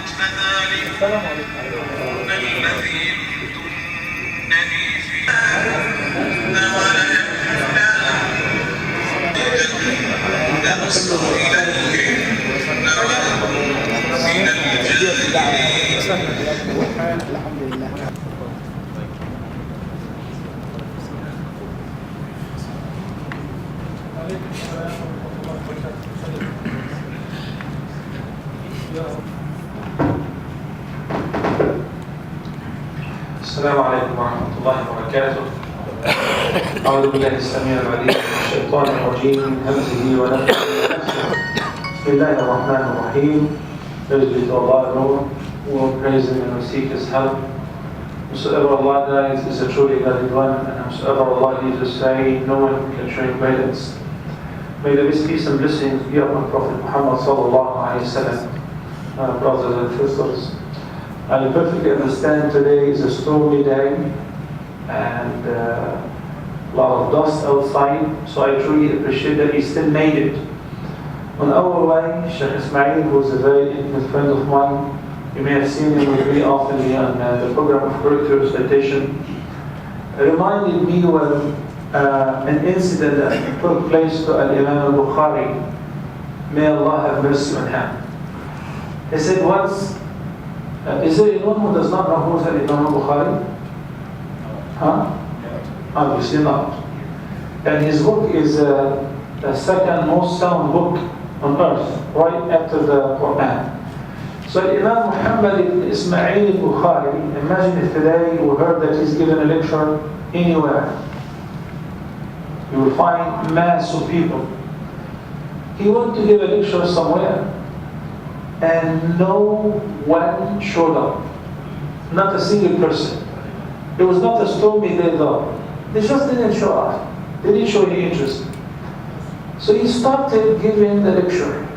السلام عليكم. الذي لمتنني فيه الحمد لله. السلام عليكم ورحمة الله وبركاته. أعوذ بالله السميع العليم من الشيطان الرجيم من همزه ونفخه ونفسه. بسم الله الرحمن الرحيم. Praise be to Allah alone. We will praise Him and we seek His help. Whosoever Allah guides is a truly guided one, and whosoever Allah leaves astray, no one can show Him guidance. May the peace and blessings be upon Prophet Muhammad sallallahu alaihi wasallam. Brothers and sisters, I perfectly understand today is a stormy day and a lot of dust outside, so I truly appreciate that he still made it. On our way, Sheikh Ismail, who is a very intimate friend of mine, you may have seen him with me often on the program of character recitation, reminded me when an incident that took place to Al-Imam al-Bukhari. May Allah have mercy on him. He said once, is there anyone who does not know who is Al-Imam al-Bukhari? Huh? Obviously not. And his book is the second most sound book on earth, right after the Quran. So Imam Muhammad ibn Ismail al-Bukhari, imagine if today we heard that he's given a lecture anywhere. You will find mass of people. He went to give a lecture somewhere and no one showed up. Not a single person. It was not a stormy day though. They just didn't show up. They didn't show any interest. So he started giving the lecture.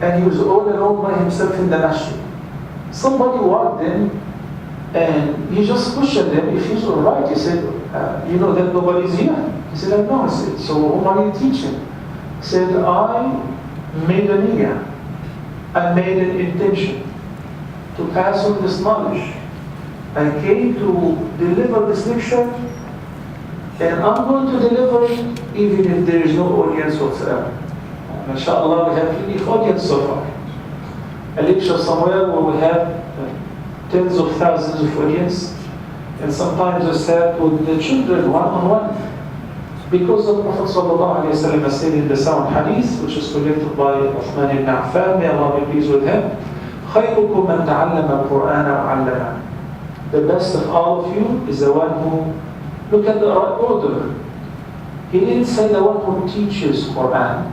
And he was all alone by himself in the masjid. Somebody walked in and he just questioned him if he's alright. He said, you know that nobody's here? He said, no. He said, so whom are you teaching? He said, I made a niyyah. I made an intention to pass on this knowledge. I came to deliver this lecture, and I'm going to deliver it even if there is no audience whatsoever. MashaAllah, we have plenty of audience so far. A lecture somewhere where we have tens of thousands of audience, and sometimes we sat with the children one-on-one. Because the Prophet ﷺ said in the sound hadith, which is collected by Uthman ibn Affan, may Allah be pleased with him, خَيْرُكُمْ مَنْ تَعَلَّمَ الْقُرْآنَ وَعَلَّمَهُ. The best of all of you is the one who, look at the right order. He didn't say the one who teaches Quran,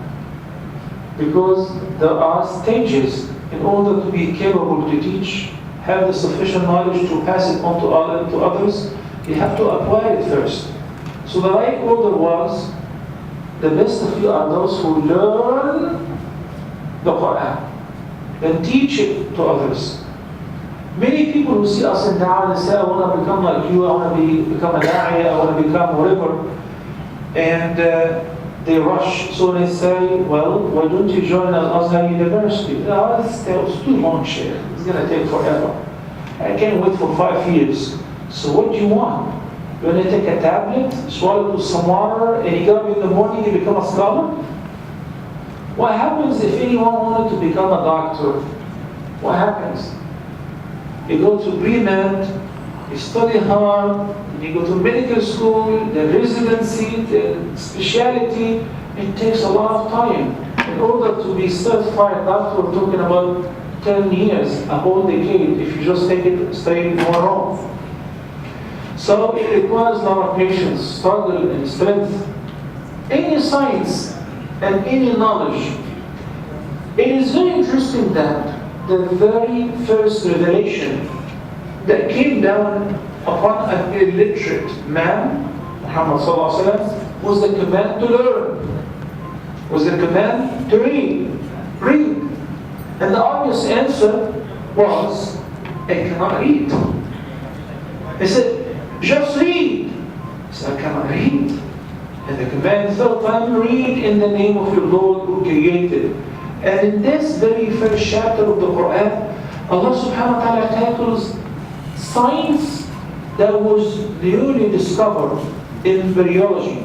because there are stages in order to be capable to teach, have the sufficient knowledge to pass it on to others. You have to acquire it first. So the right order was, the best of you are those who learn the Quran, then teach it to others. Many people who see us in da'wah, they say, I want to become like you, I want to become a da'i, I want to become whatever. And they rush. So they say, well, why don't you join Al-Azhar University? No, it's too long, Sheikh. It's going to take forever. I can't wait for 5 years. So what do you want? You want to take a tablet, swallow it with some water, and you get up in the morning and become a scholar? What happens if anyone wanted to become a doctor? What happens? You go to pre-med, you study hard, you go to medical school, the residency, the specialty. It takes a lot of time. In order to be certified doctor, we're talking about 10 years, a whole decade, if you just take it straight one off. So it requires a lot of patience, struggle, and strength. Any science and any knowledge. It is very interesting that the very first revelation that came down upon an illiterate man, Muhammad sallallahu alaihi wasallam, was the command to learn, was the command to read. Read. And the obvious answer was, I cannot read. He said, just read. He said, I cannot read. And the command third time, read in the name of your Lord who created. And in this very first chapter of the Quran, Allah subhanahu wa ta'ala tackles science that was newly discovered in embryology.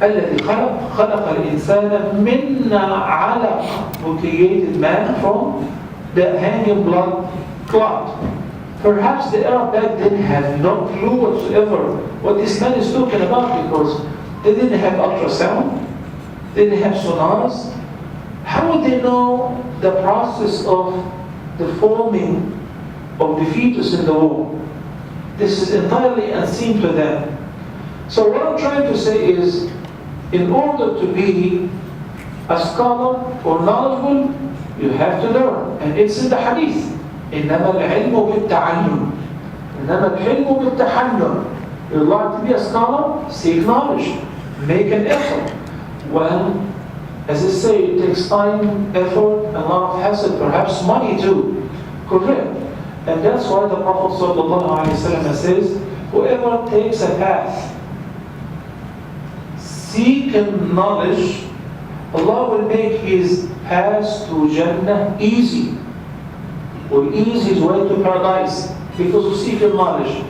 الذي خلق الإنسان من علق, who created man from the hanging blood clot. Perhaps the Arab back then had no clue whatsoever what this man is talking about, because they didn't have ultrasound, they didn't have sonars. How would they know the process of the forming of the fetus in the womb? This is entirely unseen to them. So what I'm trying to say is, in order to be a scholar or knowledgeable, you have to learn. And it's in the hadith. إنما العلم بالتعلم. إنما العلم بالتحلم. You'd like to be a scholar? Seek knowledge. Make an effort. Well, as I say, it takes time, effort, a lot of hassle, perhaps money too. Correct. And that's why the Prophet ﷺ says, whoever takes a path seeking knowledge, Allah will make his path to Jannah easy, or ease his way to paradise, because of seeking knowledge.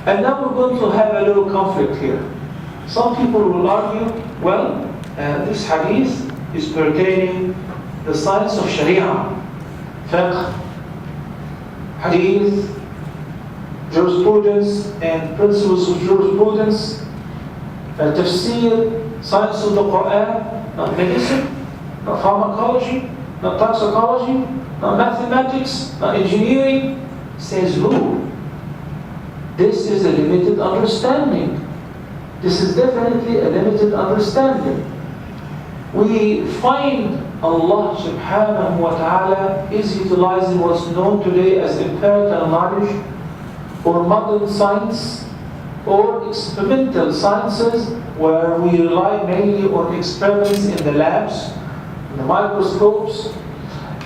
And now we're going to have a little conflict here. Some people will argue, well, this hadith is pertaining the science of Sharia, fiqh, hadith, jurisprudence, and principles of jurisprudence, tafsir, science of the Quran, not medicine, not pharmacology, not toxicology, not mathematics, not engineering. Says who? This is a limited understanding. This is definitely a limited understanding. We find Allah subhanahu wa ta'ala is utilizing what's known today as empirical knowledge, or modern science, or experimental sciences, where we rely mainly on experiments in the labs, in the microscopes.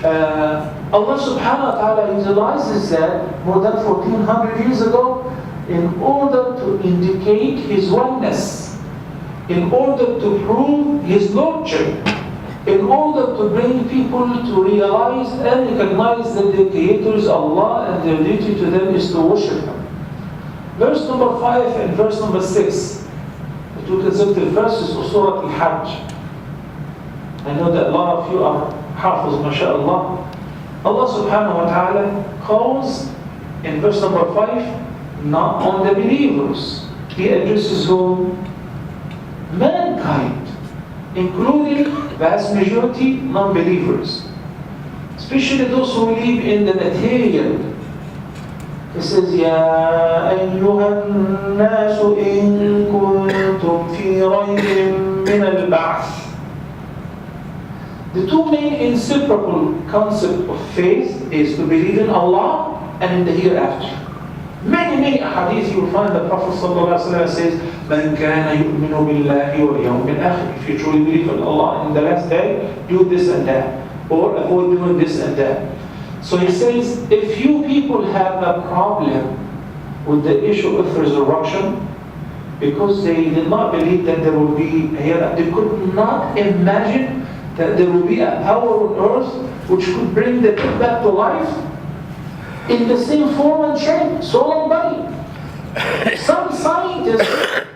Allah subhanahu wa ta'ala utilizes that more than 1400 years ago in order to indicate His oneness, in order to prove His lordship, in order to bring people to realize and recognize that the Creator is Allah and their duty to them is to worship Him. Verse number 5 and verse number 6, the two consecutive verses of Surah Al-Hajj. I know that a lot of you are hafiz, mashallah. Allah subhanahu wa ta'ala calls in verse number 5 not on the believers. He addresses whom? Mankind, including vast majority non-believers, especially those who believe in the material. He says, يَا أَيُّهَا النَّاسُ إِن كُنتُمْ فِي رَيْبٍ مِّنَ الْبَعْثِ. The two main inseparable concepts of faith is to believe in Allah and in the hereafter. Many hadith you will find the Prophet ﷺ says, مَنْ كَانَ يُؤْمِنُ بِاللَّهِ وَالْيَوْمِ الْآخِرِ. If you truly believe in Allah and in the last day, do this and that, or avoid doing this and that. So he says, if you people have a problem with the issue of resurrection, because they did not believe that there will be a hereafter, they could not imagine that there will be a power on earth which could bring the dead back to life in the same form and shape, soul and body. Some scientists,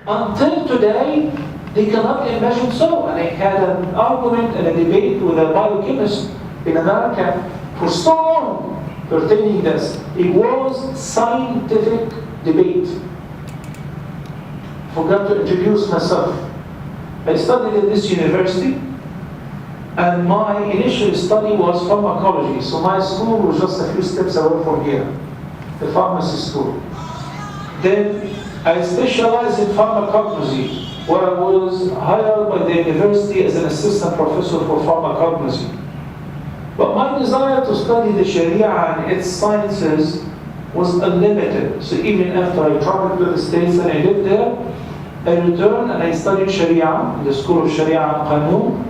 until today, they cannot imagine so. And I had an argument and a debate with a biochemist in America for so long pertaining this. It was scientific debate. Forgot to introduce myself. I studied at this university, and my initial study was pharmacology. So my school was just a few steps away from here, the pharmacy school. Then I specialized in pharmacognosy, where I was hired by the university as an assistant professor for pharmacognosy. But my desire to study the Sharia and its sciences was unlimited. So even after I traveled to the States and I lived there, I returned and I studied Sharia in the School of Sharia and Qanun.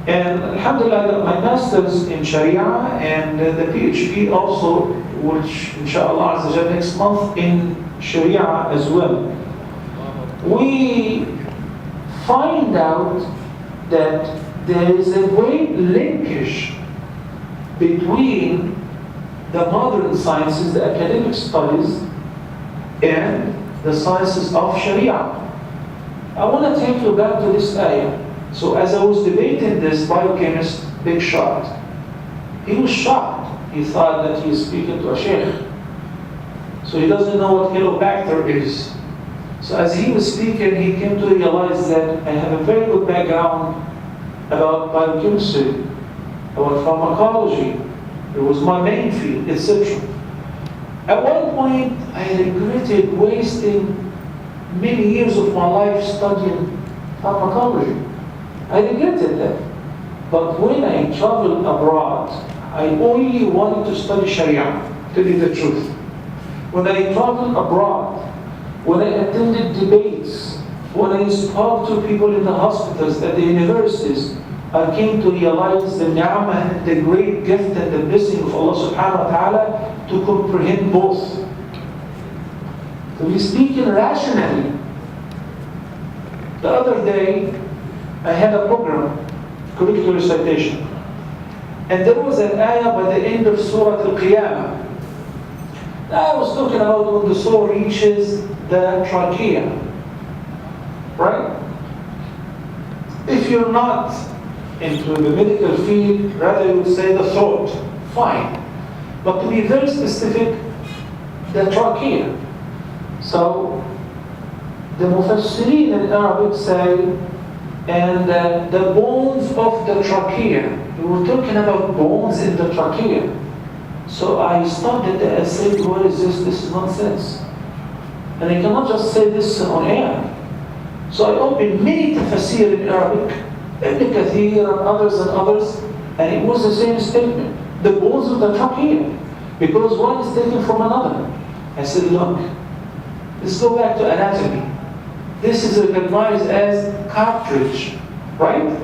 And alhamdulillah, I got my master's in Sharia and the PhD also, which inshallah Azza Jal next month in Sharia as well. We find out that there is a great linkage between the modern sciences, the academic studies, and the sciences of Sharia. I want to take you back to this ayah. So as I was debating this biochemist, big shot, he was shocked. He thought that he is speaking to a sheikh. So he doesn't know what Helicobacter is. So as he was speaking, he came to realize that I have a very good background about biochemistry, about pharmacology. It was my main field, etc. At one point, I regretted wasting many years of my life studying pharmacology. I regretted that. But when I traveled abroad, I only wanted to study Sharia, to tell you the truth. When I traveled abroad, when I attended debates, when I spoke to people in the hospitals, at the universities, I came to realize the ni'mah and the great gift and the blessing of Allah subhanahu wa ta'ala to comprehend both. To be speaking rationally. The other day, I had a program, curricular recitation, and there was an ayah by the end of Surah Al-Qiyamah. I was talking about when the soul reaches the trachea, right? If you're not into the medical field, rather you would say the throat, fine. But to be very specific, the trachea. So, the Mufassirin in Arabic say, and the bones of the trachea. We were talking about bones in the trachea. So I stopped it and said, what is this? This is nonsense. And I cannot just say this on air. So I opened many tafsir in Arabic, Ibn Kathir and others, and it was the same statement. The bones of the trachea, because one is taken from another. I said, look, let's go back to anatomy. This is recognized as cartilage, right?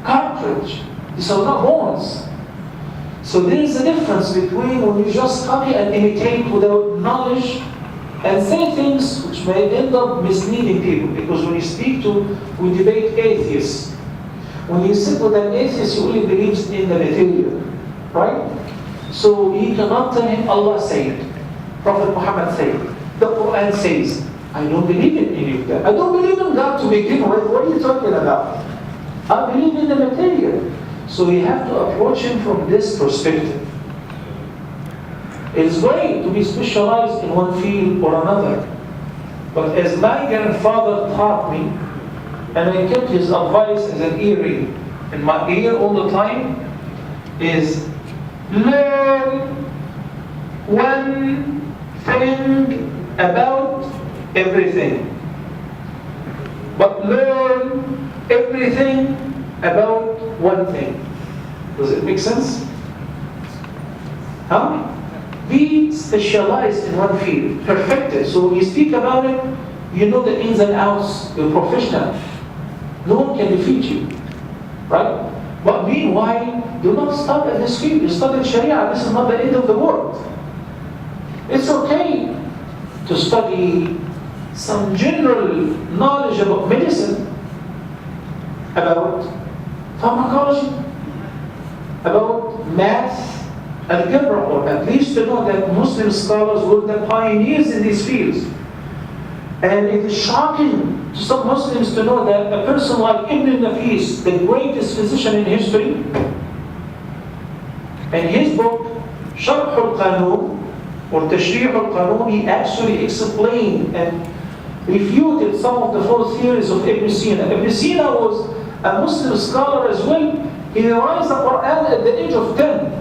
Cartilage. These are not bones. So there is a difference between when you just copy and imitate without knowledge and say things which may end up misleading people. Because when you speak to, we debate atheists. When you sit with an atheist, he only believes in the material, right? So you cannot tell him Allah said, Prophet Muhammad said, the Quran says. I don't believe in any of that. I don't believe in God to begin with. What are you talking about? I believe in the material. So we have to approach him from this perspective. It's great to be specialized in one field or another. But as my grandfather taught me, and I kept his advice as an earring in my ear all the time, is learn one thing about everything. But learn everything about one thing. Does it make sense? Huh? Be specialized in one field. Perfected. So when you speak about it, you know the ins and outs. You're professional. No one can defeat you. Right? But meanwhile, do not stop at this field. You study Sharia. This is not the end of the world. It's okay to study some general knowledge about medicine, about pharmacology, about math, algebra, or at least to know that Muslim scholars were the pioneers in these fields. And it is shocking to some Muslims to know that a person like Ibn Nafis, the greatest physician in history, in his book, Sharh al-Qanun, or Tashrih al-Qanun, he actually explained and refuted some of the false theories of Ibn Sina. Ibn Sina was a Muslim scholar as well. He memorized the Quran at the age of 10.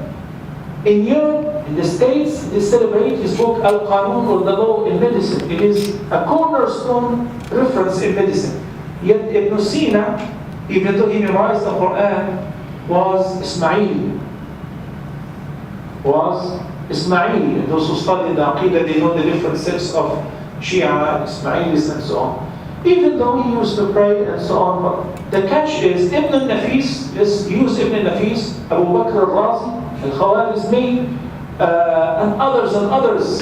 In Europe, in the States, they celebrate his book Al-Qanun, or the Law in Medicine. It is a cornerstone reference in medicine. Yet Ibn Sina, even though he memorized the Quran, was Ismaili. And those who study the Aqidah, they know the different sects of Shia, Ismailis, and so on. Even though he used to pray and so on, but the catch is Ibn Nafis, let's use Ibn Nafis, Abu Bakr al-Razi, Al-Khawarizmi, and others.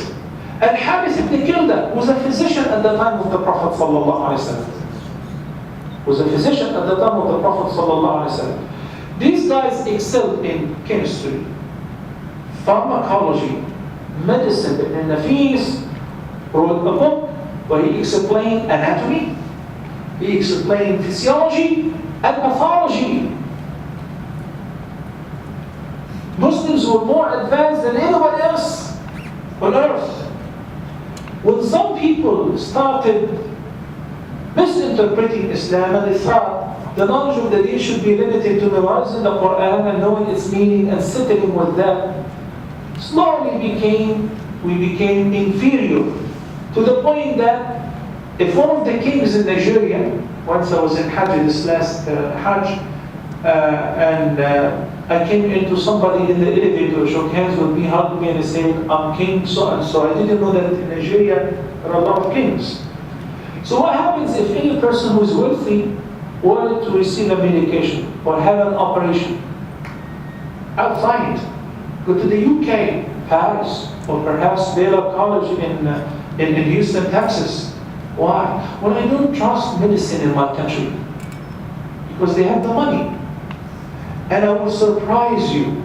And Harith ibn Kilda was a physician at the time of the Prophet sallallahu alaihi wasallam. was a physician at the time of the Prophet ﷺ. These guys excelled in chemistry, pharmacology, medicine. Ibn Nafis wrote a book where he explained anatomy, he explained physiology and pathology. Muslims were more advanced than anybody else on earth. When some people started misinterpreting Islam and they thought the knowledge of the deen should be limited to memorizing the Quran and knowing its meaning and settling with that, slowly we became inferior to the point that if one of the kings in Nigeria, once I was in Hajj, this last Hajj, and I came into somebody in the elevator, shook hands with me, hugged me, and he said, I'm king so and so. I didn't know that in Nigeria there are a lot of kings. So what happens if any person who is wealthy wanted to receive a medication or have an operation outside, go to the UK, Paris, or perhaps Baylor College in Houston, Texas. Why? Well, I don't trust medicine in my country because they have the money. And I will surprise you.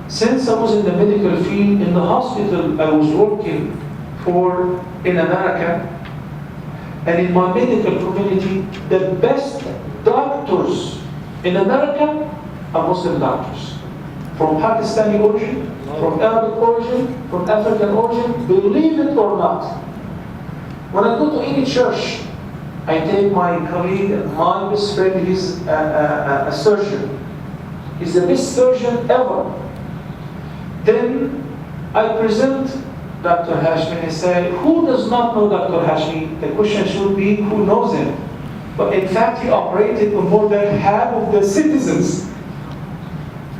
Since I was in the medical field, in the hospital I was working for in America, and in my medical community, the best doctors in America are Muslim doctors. From Pakistani origin, from Arabic origin, from African origin, believe it or not. When I go to any church, I take my colleague, my best friend, he's a surgeon. He's the best surgeon ever. Then I present Dr. Hashmi and say, who does not know Dr. Hashmi? The question should be, who knows him? But in fact, he operated on more than half of the citizens.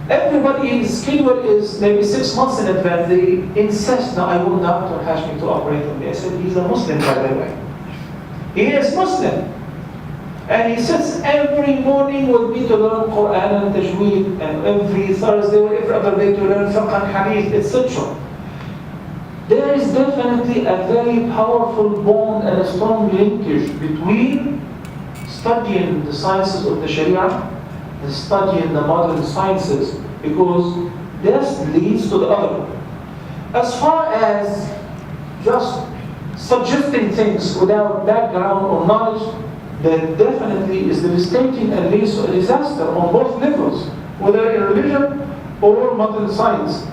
Everybody in his schedule is maybe 6 months in advance. They insist, no, I want Dr. Hashmi to operate on me. I said, he's a Muslim, by the way. He is Muslim. And he sits every morning with me to learn Quran and Tajweed, and every Thursday or every other day to learn Fiqh and Hadith, etc. There is definitely a very powerful bond and a strong linkage between studying the sciences of the Sharia and studying the modern sciences, because this leads to the other. As far as just suggesting things without background or knowledge, that definitely is devastating and leads to a disaster on both levels, whether in religion or modern science.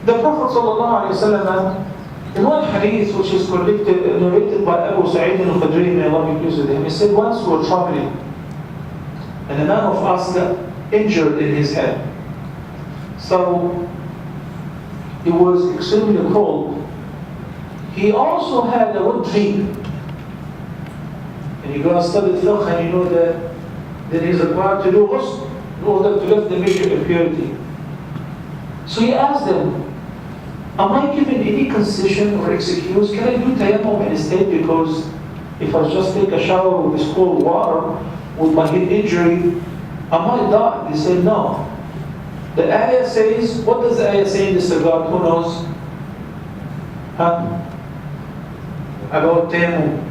The Prophet ﷺ, in one hadith which is narrated by Abu Sa'id al-Khudri, may Allah be pleased with him, he said, once we were traveling, and a man of us got injured in his head. So, it was extremely cold. He also had a wet dream. And you go and study fiqh and you know that he is required to do ghusl in order to lift the major impurity. So he asked them, am I given any concession or excuse? Can I do tayammum instead? Because if I just take a shower with this cold water with my head injury, I might die. They said no. The ayah says, what does the ayah say in this regard? Who knows? About tayammum.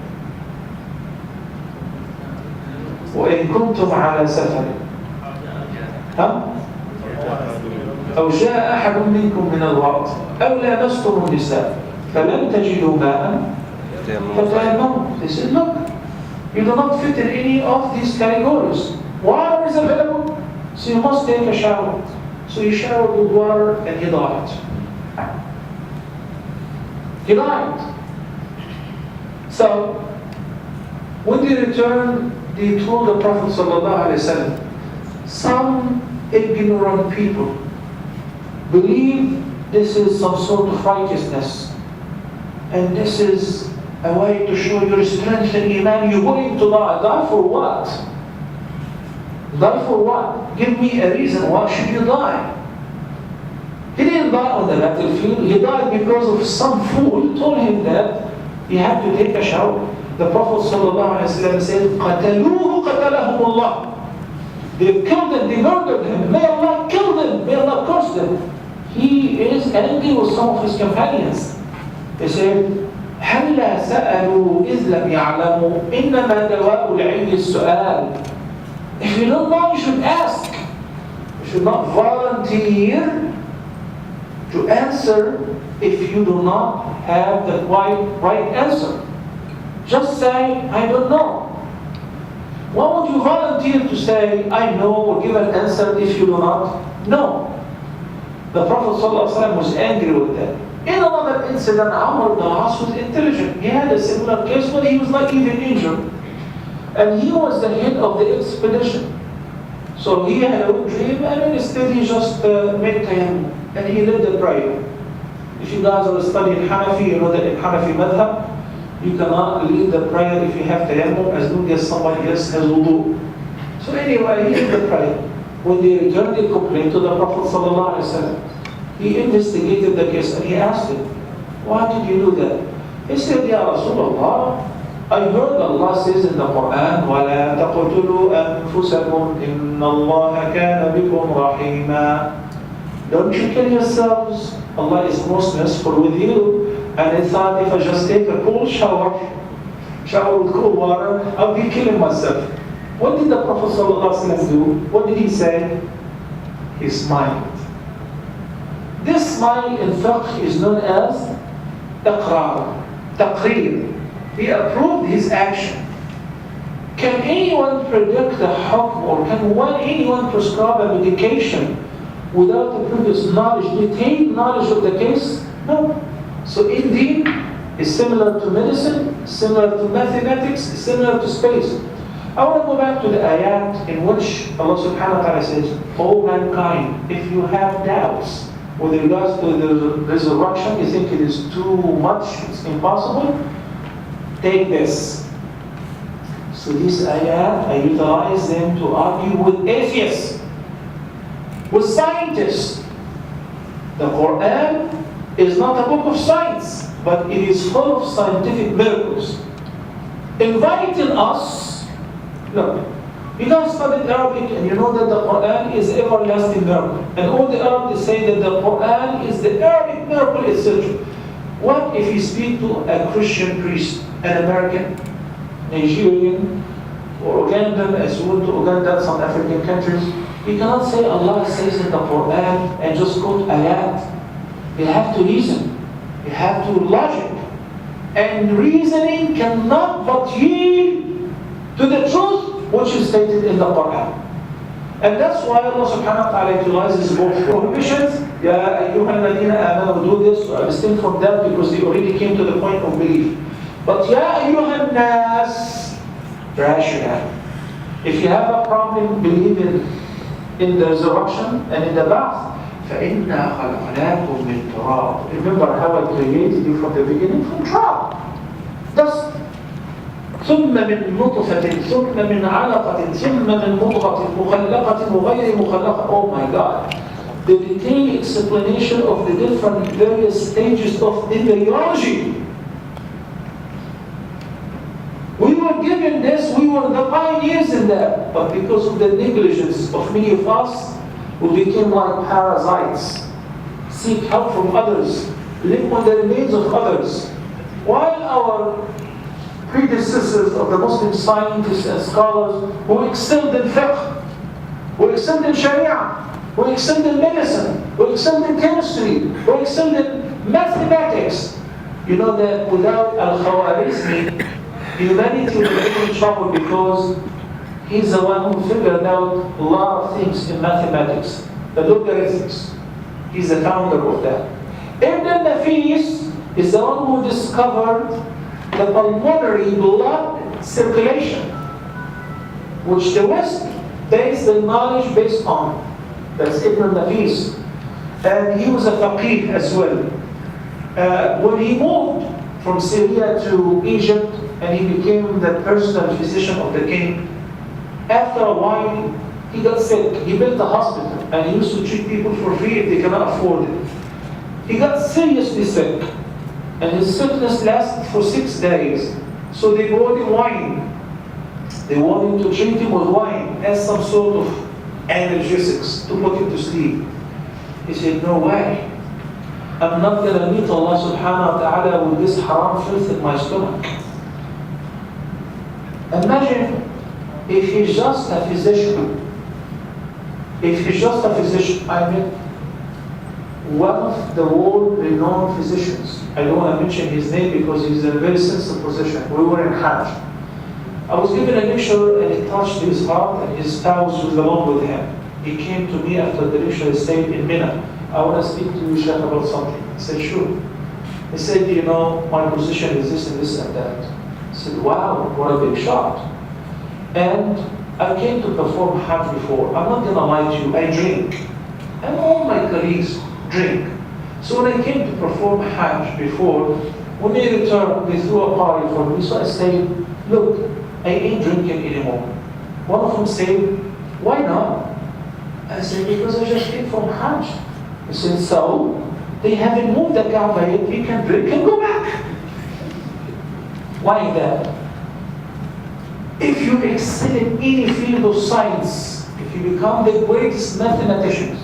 وإن كنتم على سفر أو جاء أحد منكم من الغائط أو لامستم النساء فلم تجدوا ماء فتيمموا. They said, look, you do not fit in any of these categories. Water is available, so you must take a shower. So he showered with water and he died. He died. So when they returned, they told the Prophet ﷺ, some ignorant people believe this is some sort of righteousness, and this is a way to show your strength and iman. You're going to die. Die for what? Die for what? Give me a reason. Why should you die? He didn't die on the battlefield. He died because of some fool told him that he had to take a shower. The Prophet ﷺ said, قَتَلُوهُ قَتَلَهُمُ اللَّهُ. They killed him, they murdered him. May Allah kill them, may Allah curse them. He is angry with some of his companions. They said, هلا سألوا إذ لم يعلموا إنما دواء العلم السؤال. If you don't know, you should ask. You should not volunteer to answer if you do not have the right answer. Just say, I don't know. Why would you volunteer to say, I know, or give an answer if you do not know? The Prophet ﷺ was angry with that. In another incident, Amr ibn al-As was intelligent. He had a similar case when he was not even injured. And he was the head of the expedition. So he had a dream, and instead he just made tayammum. And he led the prayer. If you guys are studying Hanafi, you know that in Hanafi madhab, you cannot lead the prayer if you have tayammum as long as somebody else has wudu. So anyway, he did the prayer. When they returned the complaint to the Prophet ﷺ, he investigated the case and he asked him, why did you do that? He said, Ya Rasulullah, I heard Allah says in the Quran, وَلَا تَقْتُلُوا أَنفُسَكُمْ إِنَّ اللَّهَ كَانَ بِكُمْ رَحِيمًا. Don't you kill yourselves. Allah is most merciful with you. And I thought if I just take a cool shower with cool water, I'll be killing myself. What did the Prophet ﷺ do? What did he say? He smiled. This smile in fiqh is known as iqrar, taqreer. He approved his action. Can anyone predict the hukm, or can anyone prescribe a medication without the previous knowledge, detailed knowledge of the case? No. So indeed, it's similar to medicine, similar to mathematics, similar to space. I want to go back to the ayat in which Allah subhanahu wa ta'ala says, O mankind, if you have doubts with regards to the resurrection, you think it is too much, it's impossible, take this. So these ayat, I utilize them to argue with atheists, with scientists. The Quran is not a book of science, but it is full of scientific miracles. Inviting us, look, you guys studied Arabic and you know that the Quran is everlasting miracle. And all the Arabs say that the Quran is the Arabic miracle itself. What if you speak to a Christian priest, an American, Nigerian, or Ugandan, as you went to Uganda, some African countries? You cannot say Allah says in the Quran and just quote ayat. You have to reason. You have to logic. And reasoning cannot but yield to the truth which is stated in the Quran. And that's why Allah subhanahu wa ta'ala utilizes both prohibitions. Ya ayyuha alladhina amanu, do this, to abstain from that because they already came to the point of belief. But ya ayyuha nas, rational. If you have a problem believing in the resurrection and in the bath, فَإِنَّا خَلَقْنَاكُمْ مِنْ تُرَابٍ. Remember how I created you from the beginning? From turab. Dust. ثم من نطفة ثم من علقة ثم من مضغة مخلقة وغير مخلقة. Oh my God. The detailed explanation of the different various stages of embryology. We were given this, we were the pioneers in that. But because of the negligence of many of us, we became like parasites. Seek help from others. Live on the remains of others. While our predecessors of the Muslim scientists and scholars who excelled in fiqh, who excelled in sharia, who excelled in medicine, who excelled in chemistry, who excelled in mathematics, you know that without Al-Khawarizmi, humanity would be in trouble because he's the one who figured out a lot of things in mathematics, the logarithms. He's the founder of that. Ibn al-Nafis is the one who discovered the pulmonary blood circulation, which the West based the knowledge based on. That's Ibn al-Nafis. And he was a faqih as well. When he moved from Syria to Egypt and he became the personal physician of the king, after a while he got sick. He built a hospital and he used to treat people for free if they cannot afford it. He got seriously sick. And his sickness lasted for 6 days. So they brought him wine. They wanted to treat him with wine as some sort of analgesics to put him to sleep. He said, no way. I'm not going to meet Allah subhanahu wa ta'ala with this haram filth in my stomach. Imagine if he's just a physician. If he's just a physician, I mean, one of the world-renowned physicians, I don't want to mention his name because he's in a very sensitive position. We were in Hajj. I was given a lecture and it touched his heart, and his spouse was along with him. He came to me after the lecture. He said, in Mina, I want to speak to you, Sheikh, about something. I said, sure. He said, you know, my position is this and this and that. I said, wow, what a big shot. And I came to perform Hajj before. I'm not going to lie to you, I drink. And all my colleagues drink. So when I came to perform Hajj before, when they returned, they threw a party for me. So I said, look, I ain't drinking anymore. One of them said, why not? I said, because I just came from Hajj. He said, so? They haven't moved the Kaaba yet, you can drink and go back. Why that? If you excel in any field of science, if you become the greatest mathematician,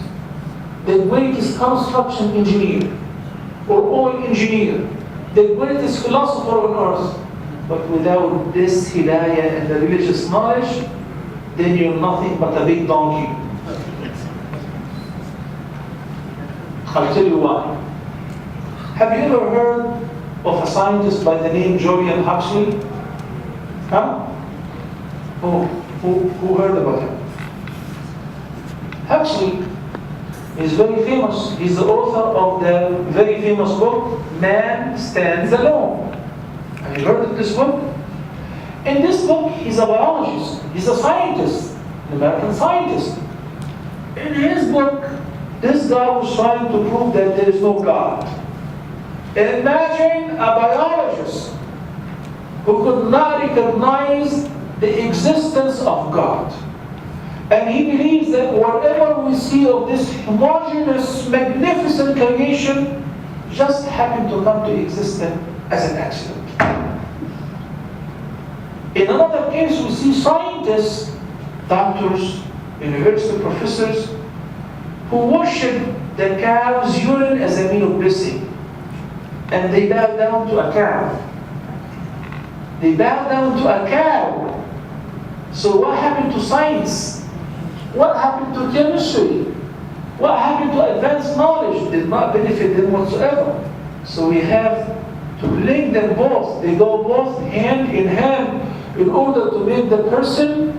the greatest construction engineer, or oil engineer, the greatest philosopher on earth, but without this hidayah and the religious knowledge, then you're nothing but a big donkey. I'll tell you why. Have you ever heard of a scientist by the name Julian Huxley? Huh? Who heard about him? Huxley is very famous. He's the author of the very famous book, Man Stands Alone. Have you heard of this book? In this book, he's a biologist. He's a scientist, an American scientist. In his book, this guy was trying to prove that there is no God. Imagine a biologist who could not recognize the existence of God. And he believes that whatever we see of this homogeneous, magnificent creation just happened to come to existence as an accident. In another case, we see scientists, doctors, university professors, who worship the cow's urine as a mean of blessing. And they bow down to a cow. They bow down to a cow. So what happened to science? What happened to chemistry? What happened to advanced knowledge? Did not benefit them whatsoever. So we have to link them both. They go both hand in hand in order to make the person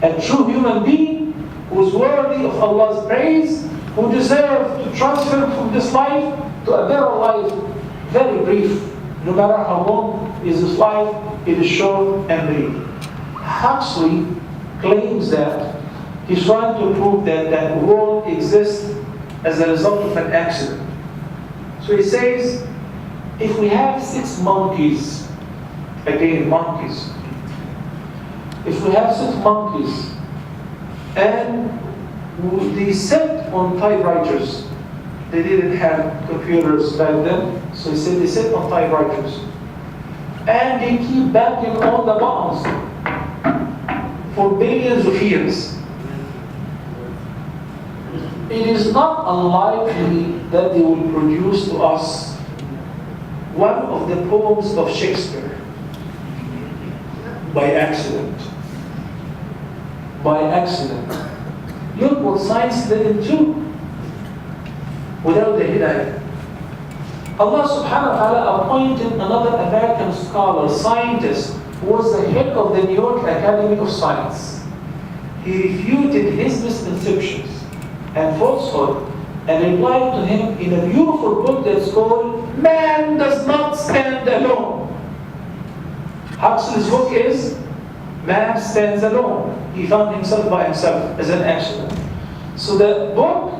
a true human being who is worthy of Allah's praise, who deserves to transfer from this life to a better life, very brief. No matter how long is this life, it is short and brief. Huxley claims that he's trying to prove that that world exists as a result of an accident. So he says, if we have 6 monkeys, again monkeys, if we have 6 monkeys and they sit on typewriters, they didn't have computers back then, so he said they sit on typewriters, and they keep banging on the buttons for billions of years. It is not unlikely that they will produce to us one of the poems of Shakespeare by accident. By accident. Look what science didn't do without the hidayah. Allah subhanahu wa ta'ala appointed another American scholar, scientist, who was the head of the New York Academy of Science. He refuted his misconceptions and falsehood and replied to him in a beautiful book that's called Man Does Not Stand Alone. Huxley's book is Man Stands Alone. He found himself by himself as an accident. So the book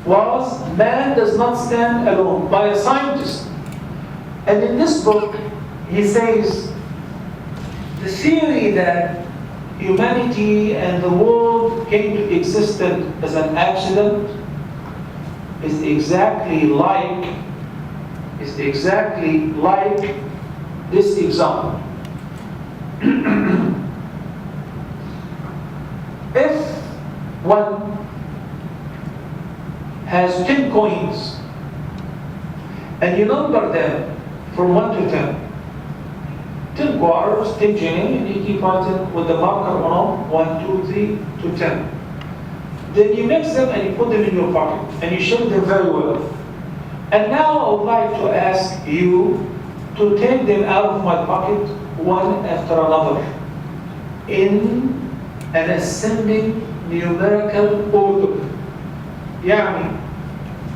was Man Does Not Stand Alone by a scientist. And in this book, he says the theory that humanity and the world came to existence as an accident is exactly like this example. If one has 10 coins and you number them from 1 to 10. 10 quarters, 10 guinea, and you keep writing with the marker on 1, 2, 3 to 10. Then you mix them and you put them in your pocket and you shake them very well. And now I would like to ask you to take them out of my pocket one after another in an ascending numerical order. يعني,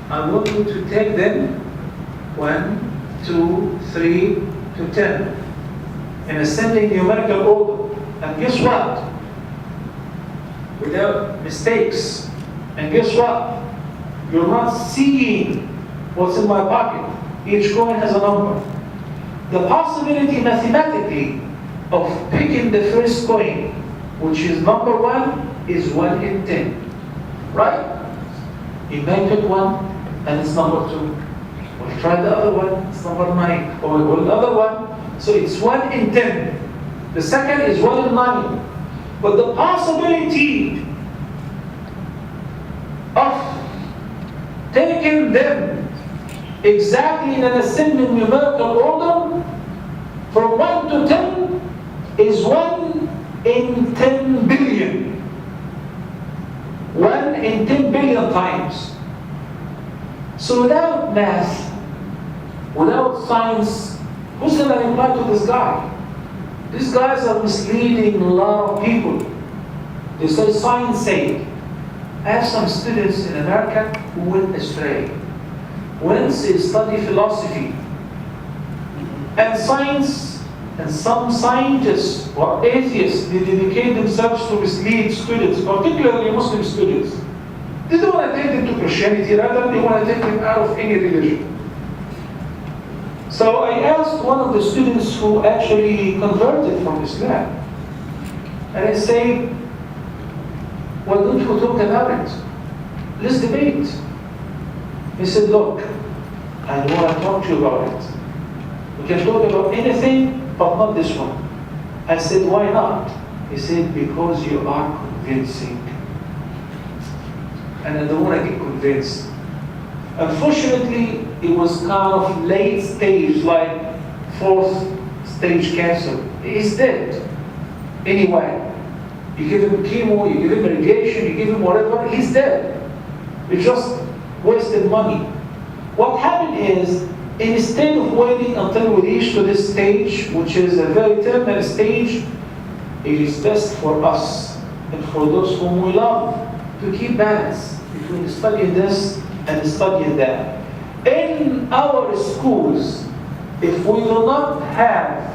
I want you to take them 1, 2, 3 to 10 in ascending numerical order. And guess what? Without mistakes. And guess what? You're not seeing what's in my pocket. Each coin has a number. The possibility mathematically of picking the first coin, which is number 1, is 1 in 10. Right? You may pick one and it's number 2. We'll try the other one, it's number 9. Or we'll go the other one. So it's 1 in 10. The second is 1 in 9. But the possibility of taking them exactly in an ascending numerical order from 1 to 10 is 1 in 10 billion. 1 in 10 billion times. So without math, without science, who's going to reply to this guy? These guys are misleading a lot of people. They say science said. I have some students in America who went astray. Once they study philosophy and science, and some scientists or atheists, they dedicate themselves to mislead students, particularly Muslim students. They don't want to take them to Christianity, rather they want to take them out of any religion. So I asked one of the students who actually converted from Islam, and I say, why don't you talk about it? Let's debate. He said, look, I want to talk to you about it. We can talk about anything, but not this one. I said, why not? He said, because you are convincing. And I don't want to get convinced. Unfortunately, it was kind of late stage, like 4th stage cancer. He's dead. Anyway, you give him chemo, you give him radiation, you give him whatever, he's dead. You just wasted money. What happened is, instead of waiting until we reach to this stage, which is a very terminal stage, it is best for us and for those whom we love to keep balance between studying this and studying that. In our schools, if we do not have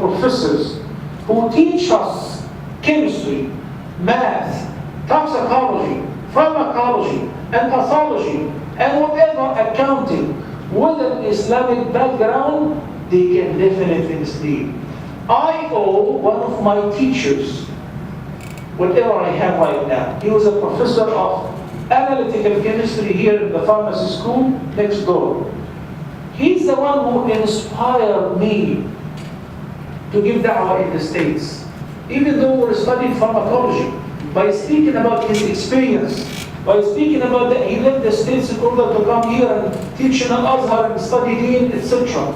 professors who teach us chemistry, math, toxicology, pharmacology, and pathology, and whatever, accounting, with an Islamic background, they can definitely mislead. I owe one of my teachers, whatever I have right now. He was a professor of analytical chemistry here in the pharmacy school next door. He's the one who inspired me to give da'wah in the States. Even though we're studying pharmacology, by speaking about his experience, by speaking about that he left the States in order to come here and teach in Al-Azhar and study Deen, etc.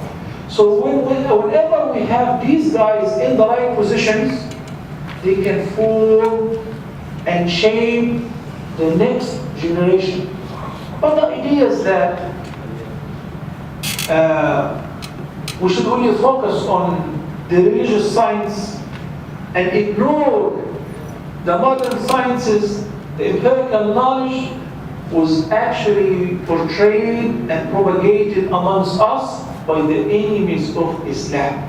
So whenever we have these guys in the right positions, they can form and shape the next generation. But the idea is that we should only focus on the religious science and ignore the modern sciences. The empirical knowledge was actually portrayed and propagated amongst us by the enemies of Islam.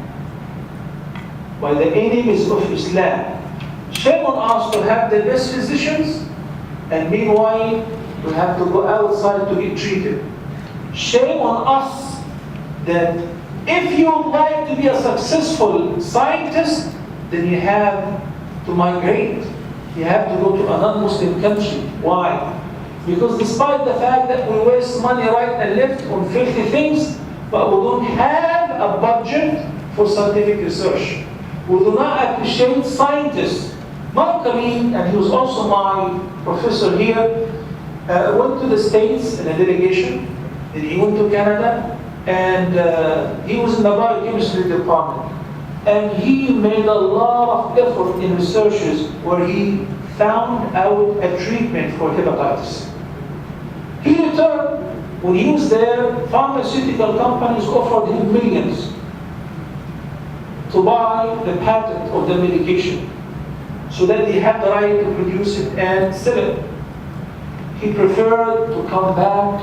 By the enemies of Islam. Shame on us to have the best physicians, and meanwhile we have to go outside to get treated. Shame on us that if you would like to be a successful scientist, then you have to migrate. You have to go to a non-Muslim country. Why? Because despite the fact that we waste money right and left on filthy things, but we don't have a budget for scientific research. We do not appreciate scientists. My colleague, and he was also my professor here, went to the States in a delegation, Then he went to Canada, and he was in the biochemistry department. And he made a lot of effort in researches where he found out a treatment for hepatitis. He returned. When he was there, pharmaceutical companies offered him millions to buy the patent of the medication so that he had the right to produce it and sell it. He preferred to come back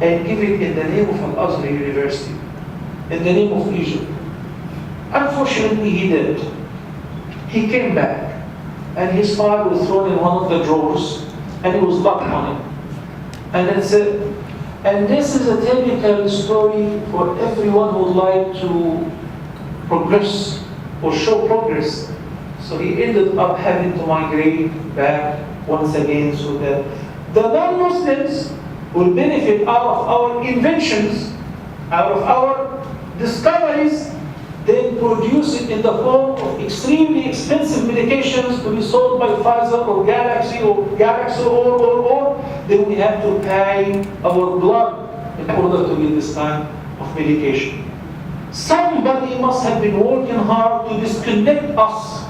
and give it in the name of Al-Azhar University, in the name of Egypt. Unfortunately, he did. He came back, and his file was thrown in one of the drawers, and it was locked on it. And that's it. And this is a typical story for everyone who would like to progress or show progress. So he ended up having to migrate back once again so that the non-Muslims will benefit out of our inventions, out of our discoveries, then produce it in the form of extremely expensive medications to be sold by Pfizer or Galaxy or, then we have to pay our blood in order to get this kind of medication. Somebody must have been working hard to disconnect us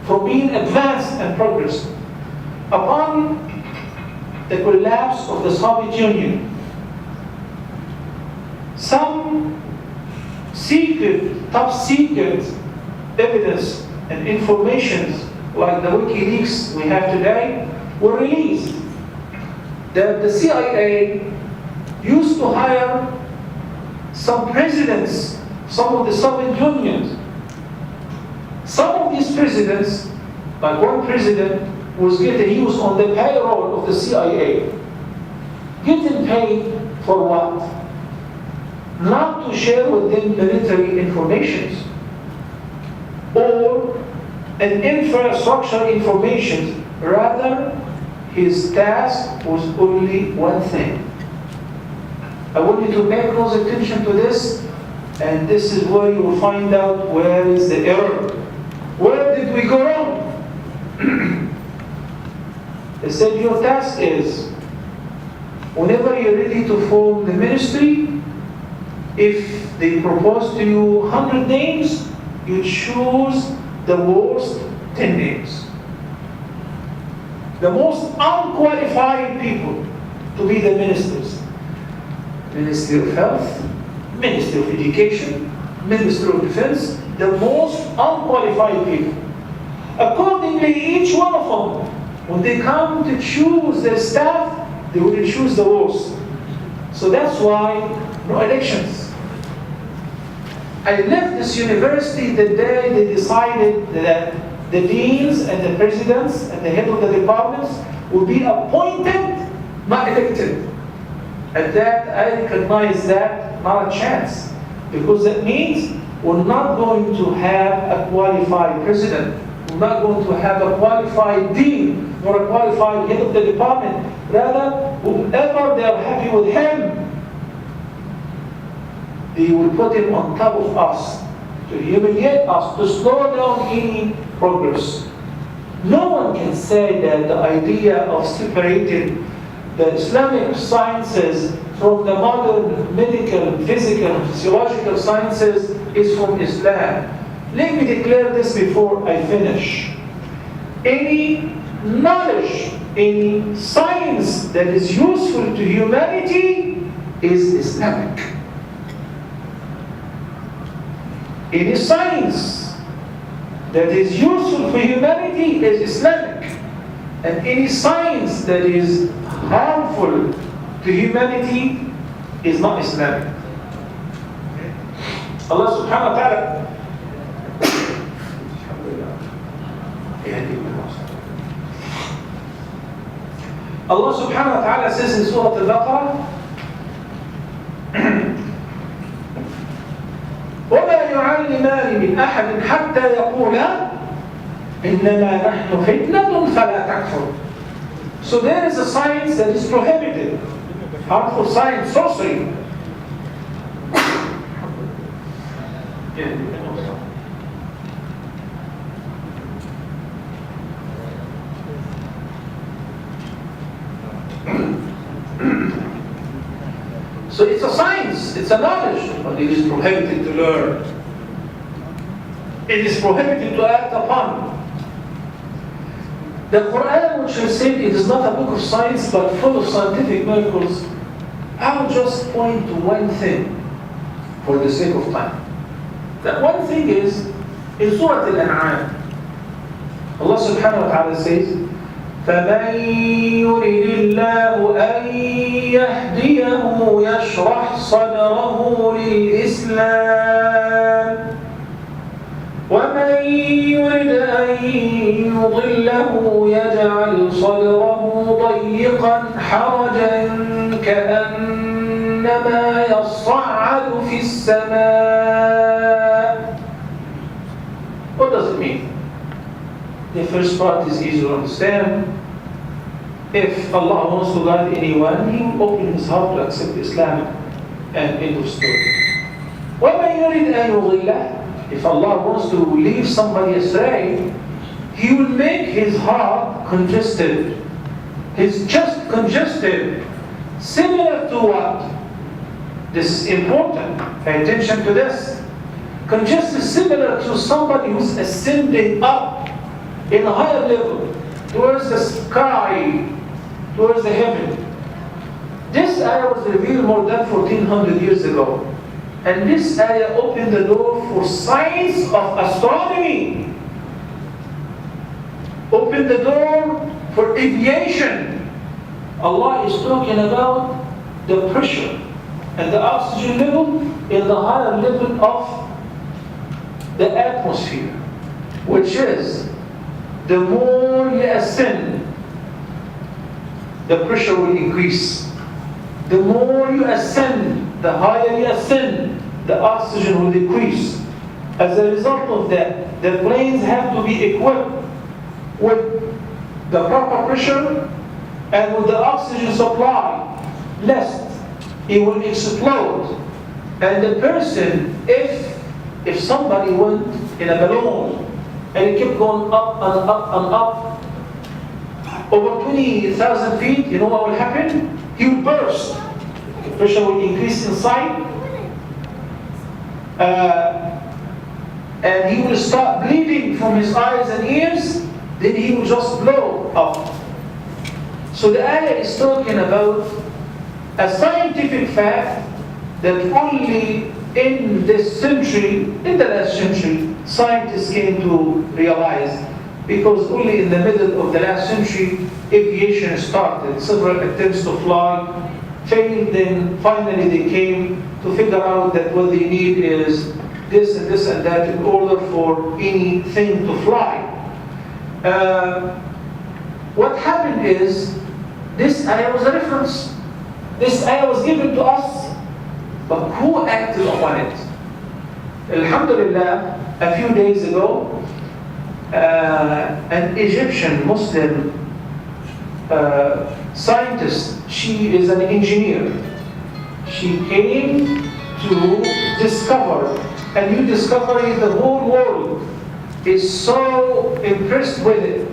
from being advanced and progress. Upon the collapse of the Soviet Union, some top secret evidence and informations like the WikiLeaks we have today were released. That the CIA used to hire some presidents, some of the Soviet Union. Some of these presidents, like one president, he was on the payroll of the CIA. Getting paid for what? Not to share with them military information or an infrastructure information. Rather, his task was only one thing. I want you to make close attention to this, and this is where you will find out where is the error. Where did we go wrong? They said your task is, whenever you're ready to form the ministry, if they propose to you 100 names, you choose the worst 10 names. The most unqualified people to be the ministers. Ministry of Health, Ministry of Education, Ministry of Defense, the most unqualified people. Accordingly, each one of them, when they come to choose their staff, they will choose the worst. So that's why no elections. I left this university the day they decided that the deans and the presidents and the head of the departments will be appointed, not elected. At that, I recognize that not a chance, because that means we're not going to have a qualified president. We're not going to have a qualified dean nor a qualified head of the department. Rather, whoever they are happy with him, they will put him on top of us to humiliate us, to slow down any progress. No one can say that the idea of separating the Islamic sciences from the modern medical, physical, and physiological sciences is from Islam. Let me declare this before I finish. Any knowledge, any science that is useful to humanity is Islamic. Any science that is useful for humanity is Islamic. And any science that is harmful to humanity is not Islamic. Allah subhanahu wa ta'ala Allah subhanahu wa ta'ala says in Surah Al-Baqarah, وَمَا يُعَلِّمَانِ مِنْ أَحَدٍ حَتَّى يَقُولَا إِنَّمَا نَحْنُ فِتْنَةٌ فَلَا تَكْفُرْ. So there is a science that is prohibited. Harmful science, sorcery. So it's a science, it's a knowledge, but it is prohibited to learn. It is prohibited to act upon. The Quran, which is said it is not a book of science but full of scientific miracles, I will just point to one thing for the sake of time. That one thing is in Surah Al-An'am. Allah subhanahu wa ta'ala says, فَمَنْ يُرِدِ اللَّهُ أَنْ يَهْدِيَهُ يَشْرَحْ صَدْرَهُ لِلْإِسْلَامِ وَمَنْ يُرِدْ أَنْ يُضِلَّهُ يَجْعَلْ صَدْرَهُ ضَيِّقًا حَرَجًا كَأَنَّمَا يَصَّعَّدُ فِي السَّمَاءِ. What does it mean? The first part is easy to understand. If Allah wants to guide anyone, He will open his heart to accept Islam, and end of story. وَمَنْ يُرِدْ أَنْ يُضِلَّهُ. If Allah wants to leave somebody astray, He will make his heart congested, his chest congested. Similar to what? This is important. Pay attention to this. Congested similar to somebody who's ascending up in a higher level towards the sky, towards the heaven. This ayah was revealed more than 1400 years ago. And this ayah opened the door for science of astronomy. Opened the door for aviation. Allah is talking about the pressure and the oxygen level in the higher level of the atmosphere, which is the more you ascend, the pressure will increase. The more you ascend, the higher you ascend, the oxygen will decrease. As a result of that, the planes have to be equipped with the proper pressure and with the oxygen supply, lest it will explode. And the person, if somebody went in a balloon and it kept going up and up and up over 20,000 feet, you know what will happen? He will burst. The pressure will increase inside, and he will start bleeding from his eyes and ears. Then he will just blow up. So the ayah is talking about a scientific fact that only in this century, in the last century, scientists came to realize, because only in the middle of the last century, aviation started. Several attempts to fly failed, then finally they came to figure out that what they need is this and this and that in order for anything to fly. What happened is, this ayah was a reference. This ayah was given to us, but who acted upon it? Alhamdulillah, a few days ago, an Egyptian Muslim scientist, she is an engineer. She came to discover a new discovery. The whole world is so impressed with it.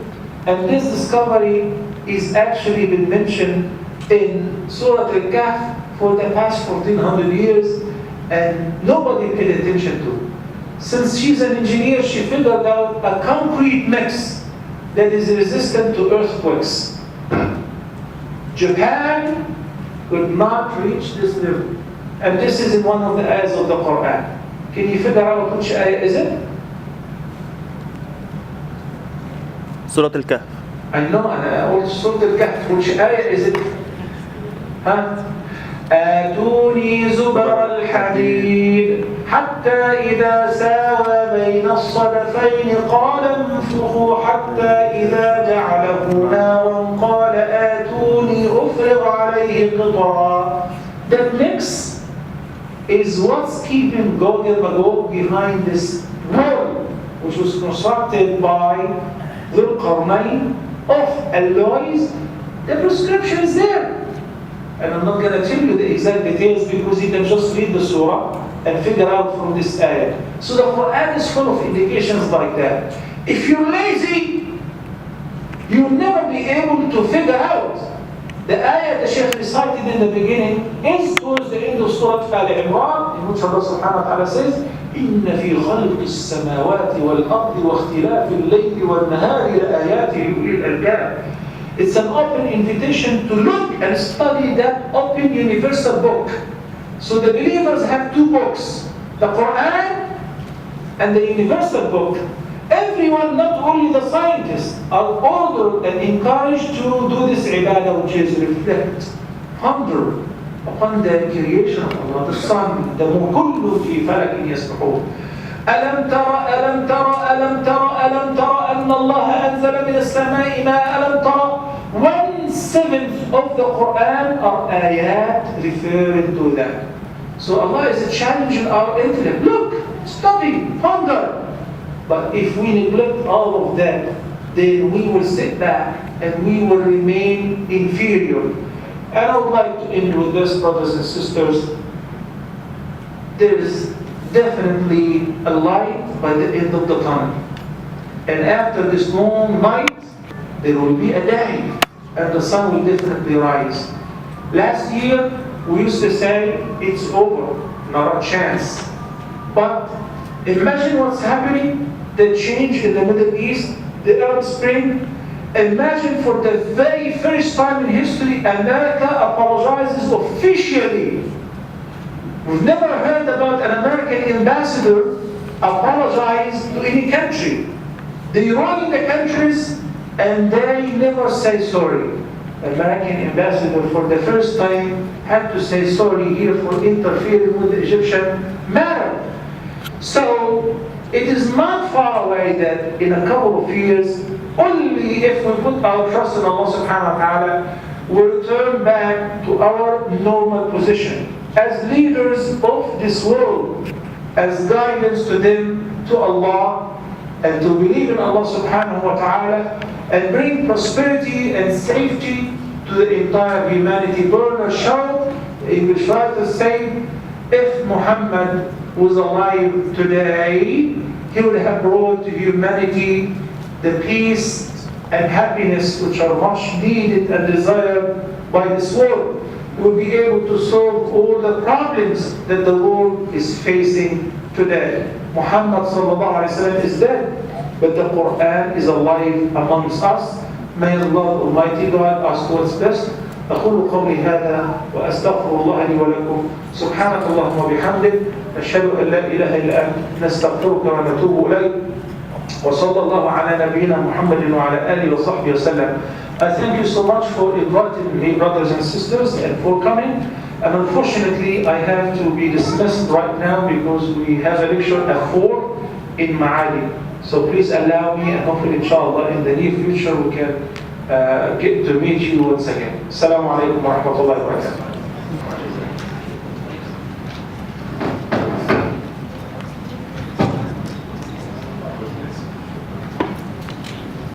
And this discovery is actually been mentioned in Surah Al-Kahf for the past 1400 years, and nobody paid attention to. Since she's an engineer, she figured out a concrete mix that is resistant to earthquakes. Japan could not reach this level. And this is in one of the ayahs of the Quran. Can you figure out which ayah is it? Surah Al-Kahf. I know, أنا قلت سورة الكهف. Which ayah is it? ها؟ آتوني زبر الحديد حتى إذا ساوى بين الصدفين قال انفخوا حتى إذا جعله نارا قال آتوني أفرغ عليه قطرا. The mix is what's keeping Gog and Magog behind this wall, which was constructed by Dhul Qarnayn of alloys. The prescription is there. And I'm not going to tell you the exact details because you can just read the surah and figure out from this ayah. So the Quran is full of indications like that. If you're lazy, you'll never be able to figure out The ayah the Shaykh recited in the beginning is towards the end of Surah Al-Imran, in which Allah subhanahu wa ta'ala says, إِنَّ فِي خَلْقِ السَّمَاوَاتِ وَالْأَرْضِ وَاخْتِلَافِ اللَّيْلِ وَالنَّهَارِ لَآيَاتٍ لِأُولِي الْأَلْبَابِ. It's an open invitation to look and study that open universal book. So the believers have two books, the Quran and the universal book. Everyone, not only the scientists, are ordered and encouraged to do this ibadah, which is reflect, ponder upon the creation of Allah, the sun, the moon, كُلٌّ فِي فَلَكٍ يَسْبَحُونَ. ألم ترى ألم ترى ألم ترى ألم ترى أن الله أنزل من السماء ماء ألم ترى. 1/7 of the Quran are ayat referring to that. So Allah is challenging our intellect. Look, study, ponder. But if we neglect all of that, then we will sit back and we will remain inferior. And I would like to end with this, brothers and sisters. There is definitely a light by the end of the tunnel. And after this long night, there will be a day, and the sun will definitely rise. Last year, we used to say, it's over, not a chance. But imagine what's happening, the change in the Middle East, the Arab Spring. Imagine for the very first time in history, America apologizes officially. We've never heard about an American ambassador apologize to any country. They run in the countries and they never say sorry. American ambassador for the first time had to say sorry here for interfering with the Egyptian matter. So it is not far away that in a couple of years, only if we put our trust in Allah subhanahu wa ta'ala, we'll return back to our normal position as leaders of this world, as guidance to them, to Allah, and to believe in Allah subhanahu wa ta'ala, and bring prosperity and safety to the entire humanity. Bernard Shaw, the English writer, said, if Muhammad was alive today, he would have brought to humanity the peace and happiness which are much needed and desired by this world. We will be able to solve all the problems that the world is facing today. Muhammad sallallahu alaihi wasallam is dead, but the Quran is alive amongst us. May Allah Almighty guide us towards best. أقول قولي هذا وأستغفر الله لي ولكم. سبحانك اللهم وبحمدك نشهد أن لا إله إلا أنت نستغفرك ونتوب إليك. وصلى الله على نبينا محمد وعلى آله وصحبه وسلم. I thank you so much for inviting me, brothers and sisters, and for coming. And unfortunately, I have to be dismissed right now because we have a lecture at 4 in Ma'ali. So please allow me, and hopefully, inshallah, in the near future, we can get to meet you once again. Assalamu alaikum wa rahmatullahi wa barakatuh.